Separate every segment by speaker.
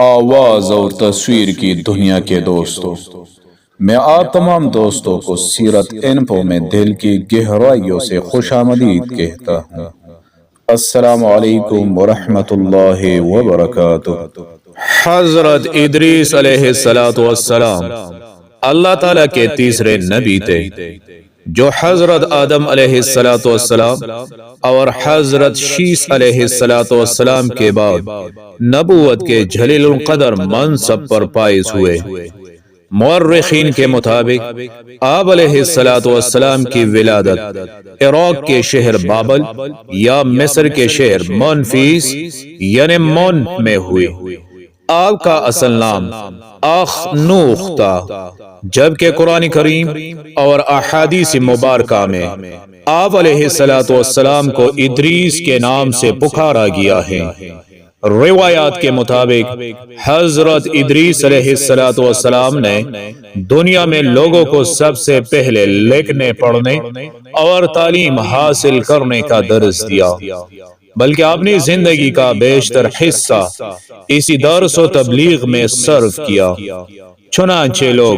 Speaker 1: آواز اور تصویر کی دنیا کے دوستوں، میں آپ تمام دوستوں کو سیرت انفو میں دل کی گہرائیوں سے خوش آمدید کہتا ہوں۔ السلام علیکم ورحمۃ اللہ وبرکاتہ۔
Speaker 2: حضرت ادریس علیہ السلام اللہ تعالیٰ کے تیسرے نبی تھے جو حضرت آدم علیہ السلام اور حضرت شیس علیہ السلام کے بعد نبوت کے جلیل القدر منصب پر فائز ہوئے۔ مورخین کے مطابق آپ علیہ السلام کی ولادت عراق کے شہر بابل یا مصر کے شہر منفیس یعنی مون میں ہوئی۔ آپ کا اصل نام اخنوخ تھا، جبکہ قرآن کریم اور احادیث مبارکہ میں آپ علیہ السلام کو ادریس کے نام سے پکارا گیا ہے۔ روایات کے مطابق حضرت ادریس علیہ السلام نے دنیا میں لوگوں کو سب سے پہلے لکھنے پڑھنے اور تعلیم حاصل کرنے کا درس دیا، بلکہ اپنی زندگی کا بیشتر حصہ اسی درس و تبلیغ میں صرف کیا۔ چنانچہ لوگ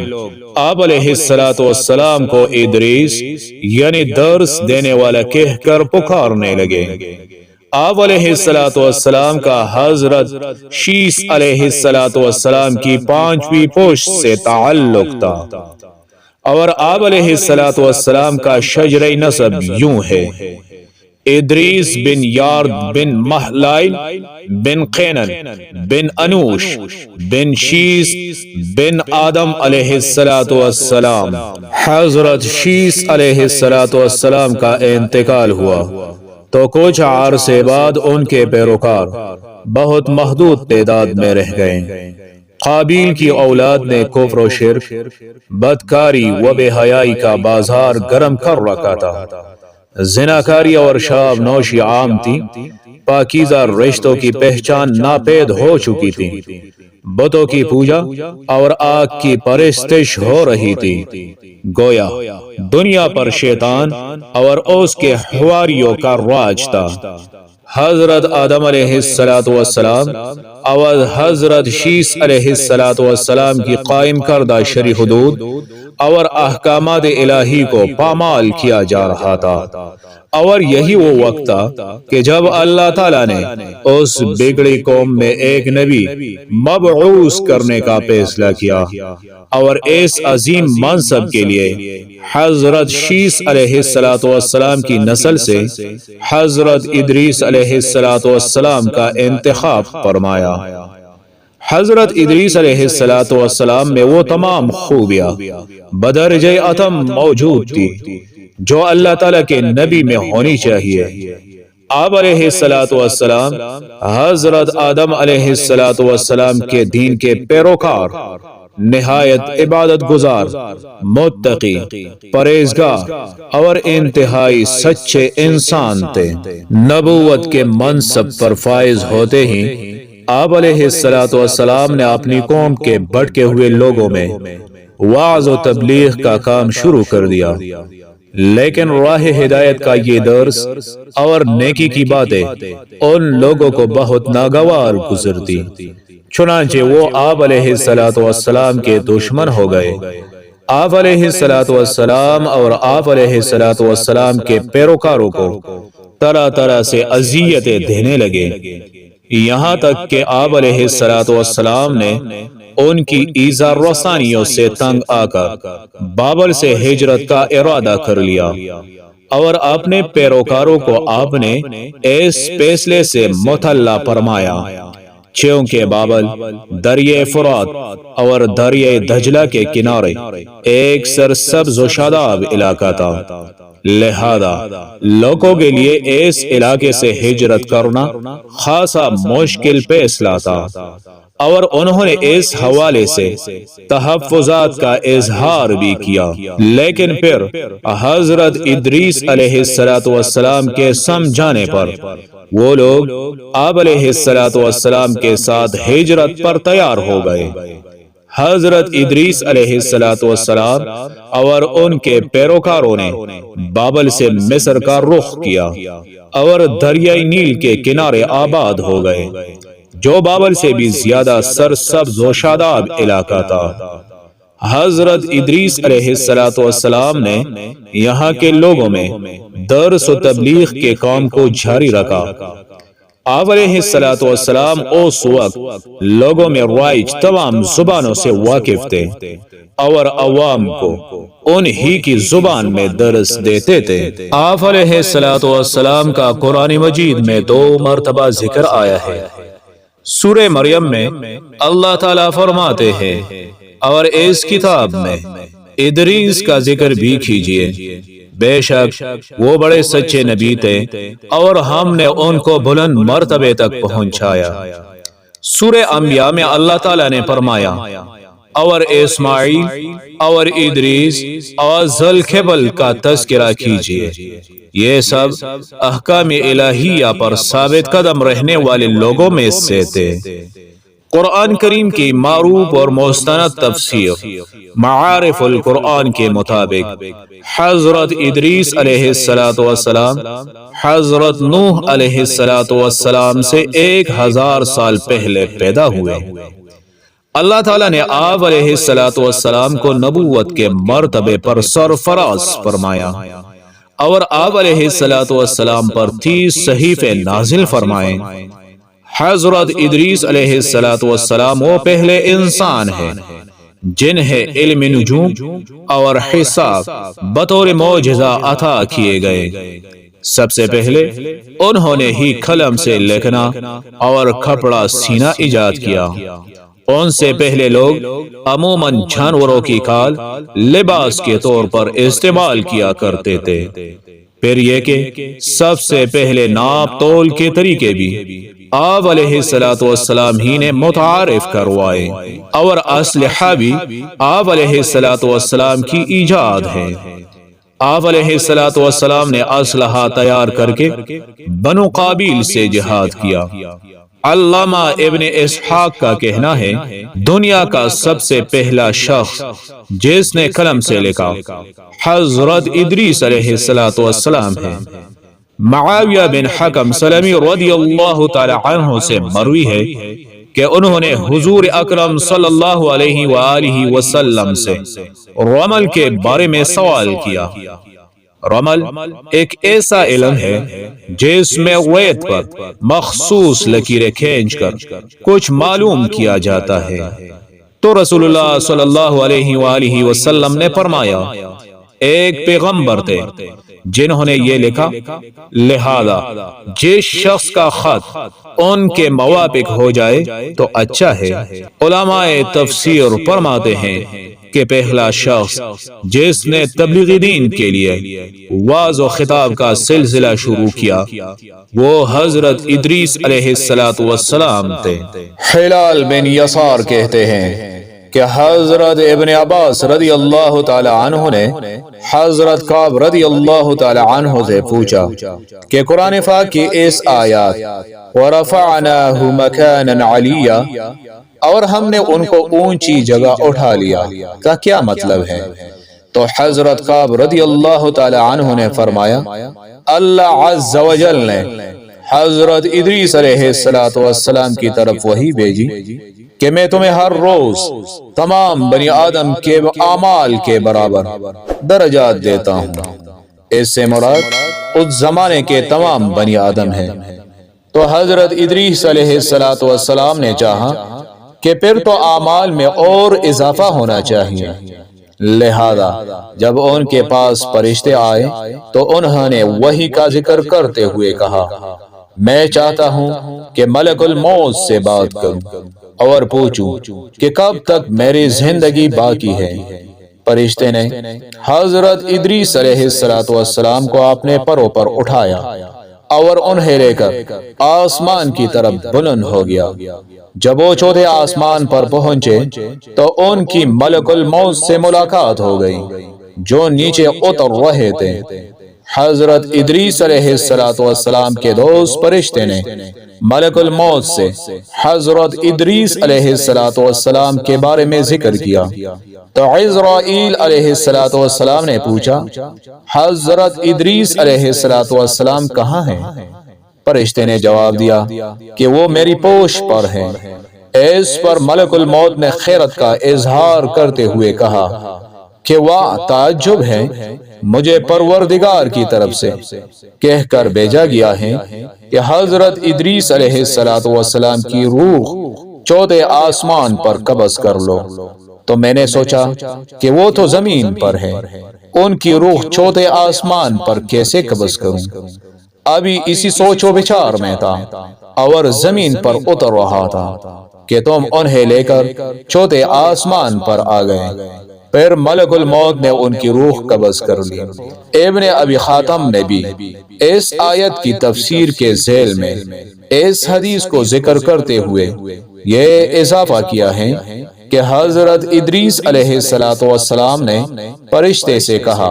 Speaker 2: آپ علیہ السلام کو ادریس یعنی درس دینے والا کہہ کر پکارنے لگے۔ آپ علیہ السلام کا حضرت شیس علیہ السلام کی پانچویں پوشت سے تعلق تھا، اور آپ علیہ السلام کا شجرہ نسب یوں ہے: ادریس بن یارد بن مہلائل بن قینن بن انوش بن شیس بن آدم علیہ السلام۔ حضرت شیس علیہ السلام کا انتقال ہوا تو کچھ عرصے بعد ان کے پیروکار بہت محدود تعداد میں رہ گئے۔ قابیل کی اولاد نے کفر و شرک، بدکاری و بے حیائی کا بازار گرم کر رکھا تھا۔ زناکاری اور شراب نوشی عام تھی، پاکیزہ رشتوں کی پہچان ناپید ہو چکی تھی، بتوں کی پوجا اور آگ کی پرستش ہو رہی تھی۔ گویا دنیا پر شیطان اور اس کے حواریوں کا راج تھا۔ حضرت آدم علیہ السلام اور حضرت شیس علیہ السلام کی قائم کردہ شرعی حدود اور احکامات الہی کو پامال کیا جا رہا تھا، اور یہی وہ وقت تھا کہ جب اللہ تعالیٰ نے اس بگڑی قوم میں ایک نبی مبعوث کرنے کا فیصلہ کیا، اور اس عظیم منصب کے لیے حضرت شیس علیہ السلام کی نسل سے حضرت ادریس علیہ السلام کا انتخاب فرمایا۔ حضرت ادریس علیہ السلام میں وہ تمام خوبیاں بدرجہ اتم موجود تھی جو اللہ تعالیٰ کے نبی میں ہونی چاہیے۔ آپ علیہ السلام حضرت آدم علیہ السلام کے دین کے پیروکار، نہایت عبادت گزار، متقی، پرہیزگار اور انتہائی سچے انسان تھے۔ نبوت کے منصب پر فائز ہوتے ہی آپ علیہ السلام نے اپنی قوم کے بھٹکے ہوئے لوگوں میں وعظ و تبلیغ کا کام شروع کر دیا، لیکن راہ ہدایت کا یہ درس اور نیکی کی باتیں ان لوگوں کو بہت ناگوار گزرتی، چنانچہ وہ آپ علیہ السلام کے دشمن ہو گئے۔ آپ علیہ السلام اور آپ علیہ السلام کے پیروکاروں کو طرح طرح سے اذیتیں دینے لگے، یہاں تک کہ آپ علیہ السلام نے ان کی ایذا رسانیوں سے تنگ آ کر بابل سے ہجرت کا ارادہ کر لیا، اور اپنے پیروکاروں کو آپ نے اس فیصلے سے مطلع فرمایا۔ چونکہ بابل دریائے فرات اور دریائے دجلہ کے کنارے ایک سرسبز و شاداب علاقہ تھا، لہذا لوگوں کے لیے اس علاقے سے ہجرت کرنا خاصا مشکل فیصلہ تھا، اور انہوں نے اس حوالے سے تحفظات کا اظہار بھی کیا۔ لیکن پھر حضرت ادریس علیہ السلام کے سمجھانے پر وہ لوگ آپ علیہ السلام کے ساتھ ہجرت پر تیار ہو گئے۔ حضرت ادریس علیہ السلام اور ان کے پیروکاروں نے بابل سے مصر کا رخ کیا اور دریائے نیل کے کنارے آباد ہو گئے، جو بابل سے بھی زیادہ سرسبز و شاداب علاقہ تھا۔ حضرت ادریس علیہ السلام نے یہاں کے لوگوں میں درس و تبلیغ کے کام کو جاری رکھا۔ آپ علیہ السلام اس وقت لوگوں میں رائج تمام زبانوں سے واقف تھے اور عوام کو انہی کی زبان میں درس دیتے تھے۔ آپ علیہ السلام کا قرآن مجید میں 2 مرتبہ ذکر آیا ہے۔ سورہ مریم میں اللہ تعالیٰ فرماتے ہیں اور اس کتاب میں ادریس کا ذکر بھی کیجیے، بے شک وہ بڑے سچے نبی تھے اور ہم نے ان کو بلند مرتبے تک پہنچایا۔ سورہ انبیاء میں اللہ تعالیٰ نے فرمایا اور اسماعیل اور ادریس اور ذوالکفل کا تذکرہ کیجیے، یہ سب احکام الہیہ پر ثابت قدم رہنے والے لوگوں میں سے تھے۔ قرآن کریم کی معروف اور مستند تفسیر معارف القرآن کے مطابق حضرت ادریس علیہ السلام حضرت نوح علیہ السلام سے 1000 سال پہلے پیدا ہوئے۔ اللہ تعالیٰ نے آپ علیہ السلام کو نبوت کے مرتبے پر سرفراز فرمایا اور آپ علیہ السلام پر 30 صحیفے نازل فرمائے۔ حضرت ادریس علیہ السلام وہ پہلے انسان ہیں جنہیں علم نجوم اور حساب بطور معجزہ عطا کیے گئے۔ سب سے پہلے انہوں نے ہی قلم سے لکھنا اور کپڑا سینا ایجاد کیا۔ ان سے پہلے لوگ عموماً جانوروں کی کھال لباس کے طور پر استعمال کیا کرتے تھے۔ پھر یہ کہ سب سے پہلے ناپ تول کے طریقے بھی آپ علیہ السلام ہی نے متعارف کروائے اور اسلحہ بھی آپ علیہ السلام کی ایجاد ہے۔ آپ علیہ السلام نے اسلحہ تیار کر کے بنو قابیل سے جہاد کیا۔ علامہ ابن اسحاق کا کہنا ہے دنیا کا سب سے پہلا شخص جس نے قلم سے لکھا حضرت ادریس علیہ السلام ہے۔ معاویہ بن حکم سلمی رضی اللہ تعالی عنہ سے مروی ہے کہ انہوں نے حضور اکرم صلی اللہ علیہ وآلہ وسلم سے رمل کے بارے میں سوال کیا۔ رمل ایک ایسا علم ہے جس میں ریت پر مخصوص لکیریں کھینچ کر کچھ معلوم کیا جاتا ہے۔ تو رسول اللہ صلی اللہ علیہ وآلہ وسلم نے فرمایا ایک پیغمبر تھے جنہوں نے یہ لکھا، لہذا جس شخص کا خط ان کے موافق ہو جائے تو اچھا ہے۔ علماء تفسیر فرماتے ہیں کہ پہلا شخص جس نے تبلیغ دین کے لیے واعظ و خطاب کا سلسلہ شروع کیا وہ حضرت ادریس علیہ السلام تھے۔ ہلال بن یسار کہتے ہیں کہ حضرت ابن عباس رضی اللہ تعالی عنہ نے حضرت کعب رضی اللہ تعالی عنہ سے پوچھا کہ قرآن پاک کی اس آیات وَرَفَعْنَاهُ مَكَانًا عَلِيًّا اور ہم نے ان کو اونچی جگہ اٹھا لیا کا کیا مطلب ہے؟ تو حضرت کعب رضی اللہ تعالی عنہ نے فرمایا اللہ عز و جل نے حضرت ادریس علیہ السلام کی طرف وحی بھیجی کہ میں تمہیں ہر روز تمام بنی آدم کے اعمال کے برابر درجات دیتا ہوں۔ اس سے مراد اس زمانے کے تمام بنی آدم ہیں۔ تو حضرت ادریس علیہ السلام نے چاہا کہ پھر تو اعمال میں اور اضافہ ہونا چاہیے، لہذا جب ان کے پاس فرشتے آئے تو انہوں نے وحی کا ذکر کرتے ہوئے کہا میں چاہتا ہوں کہ ملک الموت سے بات کروں اور پوچھوں کہ کب تک میری زندگی باقی ہے۔ فرشتے نے حضرت ادریس علیہ السلام کو اپنے پروں پر اٹھایا اور انہیں لے کر آسمان کی طرف بلند ہو گیا۔ جب وہ چوتھے آسمان پر پہنچے تو ان کی ملک الموت سے ملاقات ہو گئی جو نیچے اتر رہے تھے۔ حضرت ادریس علیہ السلام کے دوست فرشتے نے ملک الموت سے حضرت ادریس علیہ السلام کے بارے میں ذکر کیا تو عزرائیل علیہ السلام نے پوچھا حضرت ادریس علیہ السلام کہاں ہیں؟ فرشتے نے جواب دیا کہ وہ میری پوش پر ہے۔ اس پر ملک الموت نے خیرت کا اظہار کرتے ہوئے کہا کہ واہ تعجب ہے، مجھے پروردگار کی طرف سے کہہ کر بھیجا گیا ہے کہ حضرت ادریس علیہ السلام کی روح چوتھے آسمان پر قبض کر لو۔ تو میں نے سوچا کہ وہ تو زمین پر ہے، ان کی روح چوتھے آسمان پر کیسے قبض کروں؟ ابھی اسی سوچ و بچار میں تھا اور زمین پر اتر رہا تھا کہ تم انہیں لے کر چوتھے آسمان پر آ گئے۔ پھر ملک الموت نے ان کی روح قبض کر لی۔ ابن ابی خاتم نے بھی اس آیت کی تفسیر کے ذیل میں اس حدیث کو ذکر کرتے ہوئے یہ اضافہ کیا ہے کہ حضرت ادریس علیہ السلام نے فرشتے سے کہا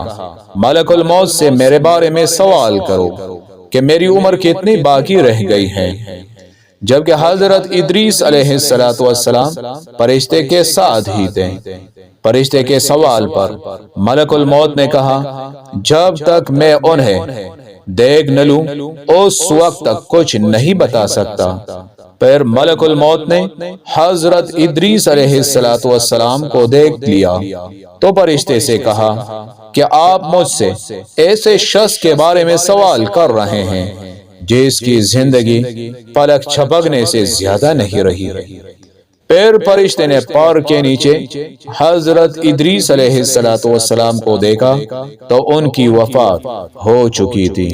Speaker 2: ملک الموت سے میرے بارے میں سوال کرو کہ میری عمر کتنی باقی رہ گئی ہے، جبکہ حضرت ادریس علیہ السلام فرشتے کے ساتھ ہی تھے۔ فرشتے کے سوال پر ملک الموت نے کہا جب تک میں انہیں دیکھ نہ لوں اس وقت تک کچھ نہیں بتا سکتا۔ پھر ملک الموت نے حضرت ادریس علیہ السلام کو دیکھ لیا تو فرشتے سے کہا کہ آپ مجھ سے ایسے شخص کے بارے میں سوال کر رہے ہیں جس کی زندگی پلک جھپکنے سے زیادہ نہیں رہی۔ پھر فرشتے نے پار کے نیچے حضرت ادریس علیہ السلام کو دیکھا تو ان کی وفات ہو چکی تھی۔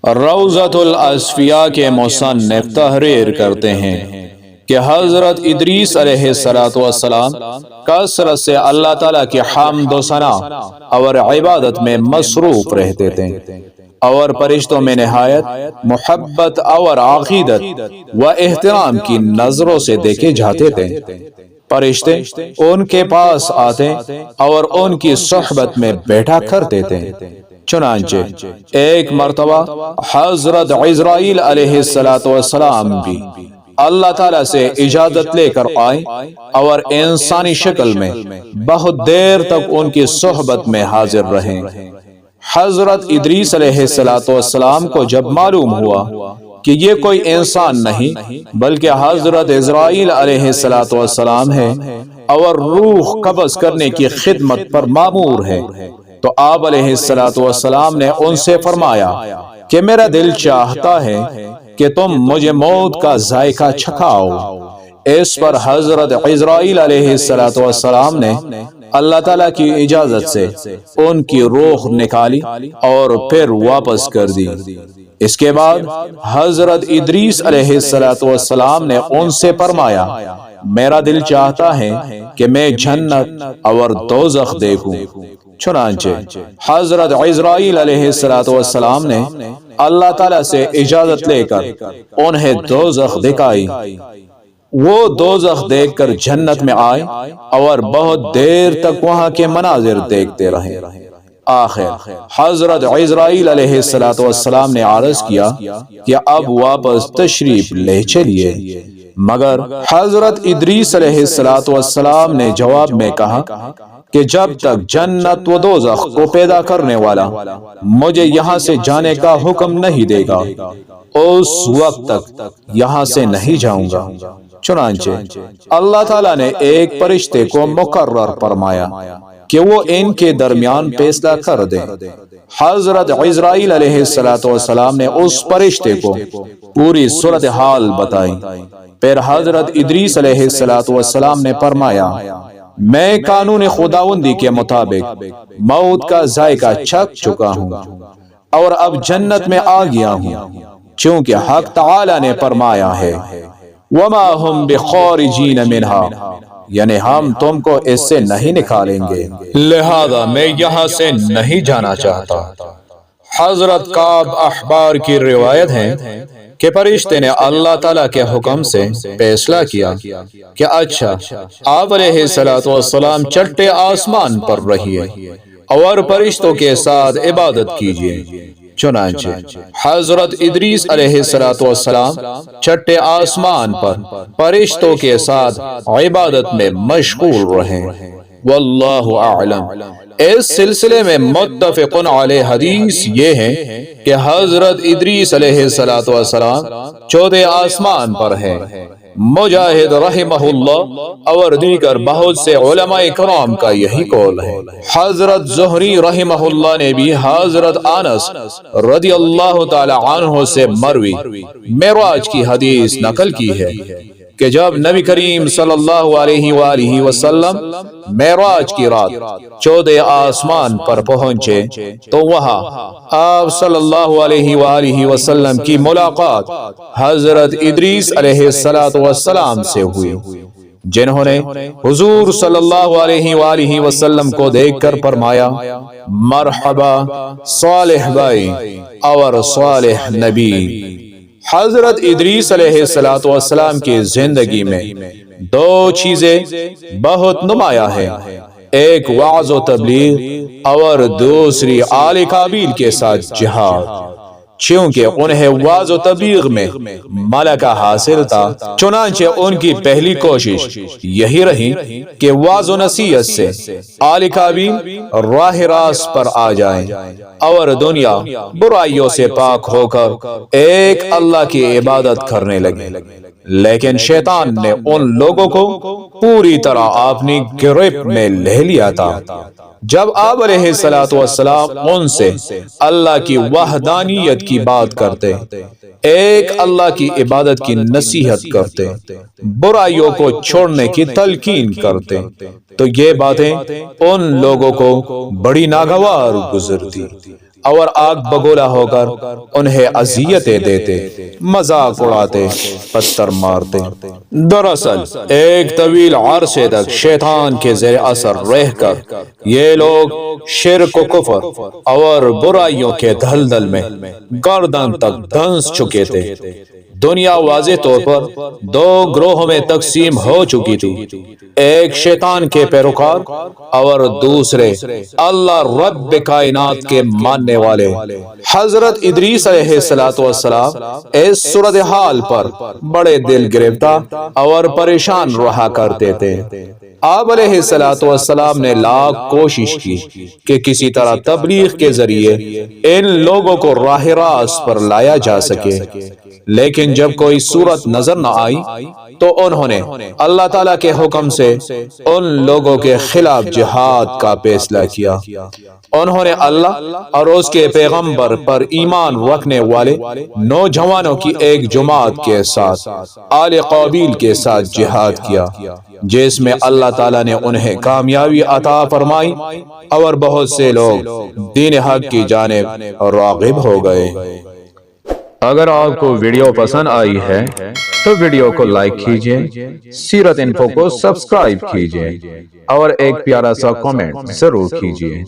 Speaker 2: روضۃ الاصفیاء کے مصنف تحریر کرتے ہیں کہ حضرت ادریس علیہ السلام کثرت سے اللہ تعالیٰ کی حمد و ثنا اور عبادت میں مصروف رہتے تھے، اور فرشتوں میں نہایت محبت اور عقیدت و احترام کی نظروں سے دیکھے جاتے تھے۔ فرشتے ان کے پاس آتے اور ان کی صحبت میں بیٹھا کرتے تھے۔ چنانچہ ایک مرتبہ حضرت عزرائیل علیہ السلام بھی اللہ تعالیٰ سے اجازت لے کر آئے اور انسانی شکل میں بہت دیر تک ان کی صحبت میں حاضر رہے۔ حضرت ادریس علیہ السلام کو جب معلوم ہوا کہ یہ کوئی انسان نہیں بلکہ حضرت عزرائیل علیہ السلام ہے اور روح قبض کرنے کی خدمت پر مامور ہے، تو آپ علیہ السلام نے ان سے فرمایا کہ میرا دل چاہتا ہے کہ تم مجھے موت کا ذائقہ چکھاؤ۔ اس پر حضرت عزرائیل علیہ السلام نے اللہ تعالیٰ کی اجازت سے ان کی روح نکالی اور پھر واپس کر دی۔ اس کے بعد حضرت ادریس علیہ السلام نے ان سے فرمایا میرا دل چاہتا ہے کہ میں جنت اور دوزخ دیکھوں۔ چنانچہ حضرت عزرائیل علیہ السلام نے اللہ تعالیٰ سے اجازت لے کر انہیں دوزخ دکھائی۔ وہ دوزخ دیکھ کر جنت میں آئے اور بہت دیر تک وہاں کے مناظر دیکھتے رہے۔ آخر حضرت عزرائیل علیہ السلام نے عرض کیا کہ اب واپس تشریف لے چلیے، مگر حضرت ادریس علیہ السلام نے جواب میں کہا کہ جب تک جنت و دوزخ کو پیدا کرنے والا مجھے یہاں سے جانے کا حکم نہیں دے گا اس وقت تک یہاں سے نہیں جاؤں گا۔ چنانچہ اللہ تعالیٰ نے ایک فرشتے کو مقرر فرمایا کہ وہ ان کے درمیان فیصلہ کر دے۔ حضرت عزرائیل علیہ السلام نے اس فرشتے کو پوری صورتحال بتائی۔ پھر حضرت ادریس علیہ السلام نے فرمایا میں قانون خداوندی کے مطابق موت کا ذائقہ چکھ چکا ہوں اور اب جنت میں آ گیا ہوں، چونکہ حق تعالی نے فرمایا ہے وَمَا هُمْ بِخَارِجِينَ مِنْهَا، یعنی ہم تم کو اس سے نہیں نکالیں گے، لہذا میں یہاں سے نہیں جانا چاہتا۔ حضرت کعب احبار کی روایت ہے کہ فرشتے نے اللہ تعالیٰ کے حکم سے فیصلہ کیا کہ اچھا آپ علیہ السلام چٹے آسمان پر رہیے اور فرشتوں کے ساتھ عبادت کیجیے۔ چنانچہ حضرت ادریس علیہ السلام چٹے آسمان پر فرشتوں کے ساتھ عبادت میں مشغول رہے۔ واللہ اعلم۔ اس سلسلے میں متفق علیہ حدیث یہ ہے کہ حضرت ادریس علیہ السلام چوتھے آسمان پر ہے۔ مجاہد رحمہ اللہ اور دیگر بہت سے علماء کرام کا یہی قول ہے۔ حضرت زہری رحمہ اللہ نے بھی حضرت انس رضی اللہ تعالی عنہ سے مروی معراج کی حدیث نقل کی ہے کہ جب نبی کریم صلی اللہ علیہ وآلہ وسلم معراج کی رات چوتھے آسمان پر پہنچے تو وہاں آپ صلی اللہ علیہ وآلہ وسلم کی ملاقات حضرت ادریس علیہ السلام سے ہوئی، جنہوں نے حضور صلی اللہ علیہ وآلہ وسلم کو دیکھ کر فرمایا مرحبا صالح بھائی اور صالح نبی۔ حضرت ادریس علیہ السلام کی زندگی میں دو چیزیں بہت نمایاں ہیں، ایک وعظ و تبلیغ اور دوسری آل قابیل کے ساتھ جہاد۔ چونکہ انہیں وعظ و تبلیغ میں ملکہ حاصل تھا، چنانچہ ان کی پہلی کوشش یہی رہی کہ وعظ و نصیحت سے آل قابیل راہ راست پر آ جائیں اور دنیا برائیوں سے پاک ہو کر ایک اللہ کی عبادت کرنے لگے۔ لیکن شیطان نے ان لوگوں کو پوری طرح اپنی گرفت میں لے لیا تھا۔ جب آپ علیہ السلام ان سے اللہ کی وحدانیت کی بات کرتے، ایک اللہ کی عبادت کی نصیحت کرتے، برائیوں کو چھوڑنے کی تلقین کرتے، تو یہ باتیں ان لوگوں کو بڑی ناگوار گزرتی اور آگ بگولا ہو کر انہیں اذیتیں دیتے، مذاق اڑاتے، پتھر مارتے۔ دراصل ایک طویل عرصے تک شیطان کے زیر اثر رہ کر یہ لوگ شرک و کفر اور برائیوں کے دلدل میں گردن تک دھنس چکے تھے۔ دنیا واضح طور پر دو گروہوں میں تقسیم ہو چکی تھی، ایک شیطان کے پیروکار اور دوسرے اللہ رب کائنات کے ماننے والے۔ حضرت ادریس علیہ السلام اس صورتحال پر بڑے دل گرفتہ اور پریشان رہا کرتے تھے۔ آپ علیہ السلام نے لاکھ کوشش کی کہ کسی طرح تبلیغ کے ذریعے ان لوگوں کو راہ راست پر لایا جا سکے، لیکن جب کوئی صورت نظر نہ آئی تو انہوں نے اللہ تعالیٰ کے حکم سے ان لوگوں کے خلاف جہاد کا فیصلہ کیا۔ انہوں نے اللہ اور اس کے پیغمبر پر ایمان رکھنے والے نوجوانوں کی ایک جماعت کے ساتھ آل قابیل کے ساتھ جہاد کیا، جس میں اللہ تعالیٰ نے انہیں کامیابی عطا فرمائی اور بہت سے لوگ دین حق کی جانب راغب ہو گئے۔ اگر آپ کو ویڈیو پسند آئی ہے تو ویڈیو کو لائک کیجئے، سیرت انفو کو سبسکرائب کیجئے اور ایک پیارا سا کمنٹ ضرور کیجئے۔